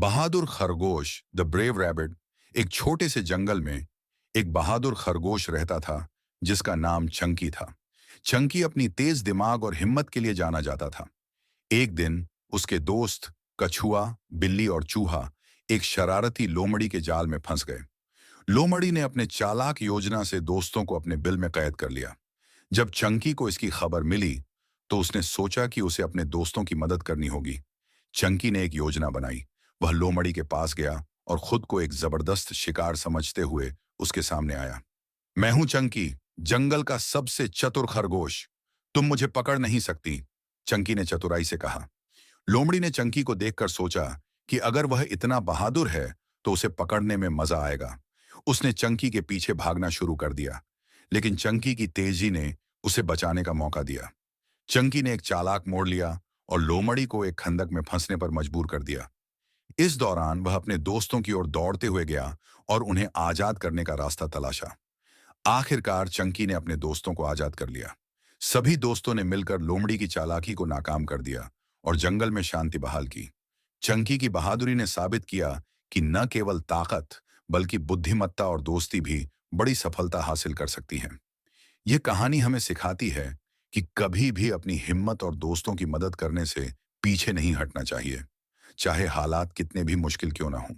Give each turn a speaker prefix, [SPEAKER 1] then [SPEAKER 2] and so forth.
[SPEAKER 1] बहादुर खरगोश the brave rabbit. एक छोटे से जंगल में एक बहादुर खरगोश रहता था जिसका नाम चंकी था। चंकी अपनी तेज दिमाग और हिम्मत के लिए जाना जाता था। एक दिन उसके दोस्त कछुआ, बिल्ली और चूहा एक शरारती लोमड़ी के जाल में फंस गए। लोमड़ी ने अपने चालाक योजना से दोस्तों को अपने बिल में कैद कर लिया। जब चंकी को इसकी खबर मिली तो उसने सोचा कि उसे अपने दोस्तों की मदद करनी होगी। चंकी ने एक योजना बनाई। वह लोमड़ी के पास गया और खुद को एक जबरदस्त शिकार समझते हुए उसके सामने आया। मैं हूं चंकी, जंगल का सबसे चतुर खरगोश। तुम मुझे पकड़ नहीं सकती, चंकी ने चतुराई से कहा। लोमड़ी ने चंकी को देखकर सोचा कि अगर वह इतना बहादुर है तो उसे पकड़ने में मजा आएगा। उसने चंकी के पीछे भागना शुरू कर दिया, लेकिन चंकी की तेजी ने उसे बचाने का मौका दिया। चंकी ने एक चालाक मोड़ लिया और लोमड़ी को एक खंदक में फंसने पर मजबूर कर दिया। इस दौरान वह अपने दोस्तों की ओर दौड़ते हुए गया और उन्हें आजाद करने का रास्ता तलाशा। आखिरकार चंकी ने अपने दोस्तों को आजाद कर लिया। सभी दोस्तों ने मिलकर लोमड़ी की चालाकी को नाकाम कर दिया और जंगल में शांति बहाल की। चंकी की बहादुरी ने साबित किया कि न केवल ताकत बल्कि बुद्धिमत्ता और दोस्ती भी बड़ी सफलता हासिल कर सकती हैं। ये कहानी हमें सिखाती है कि कभी भी अपनी हिम्मत और दोस्तों की मदद करने से पीछे नहीं हटना चाहिए, चाहे हालात कितने भी मुश्किल क्यों ना हों।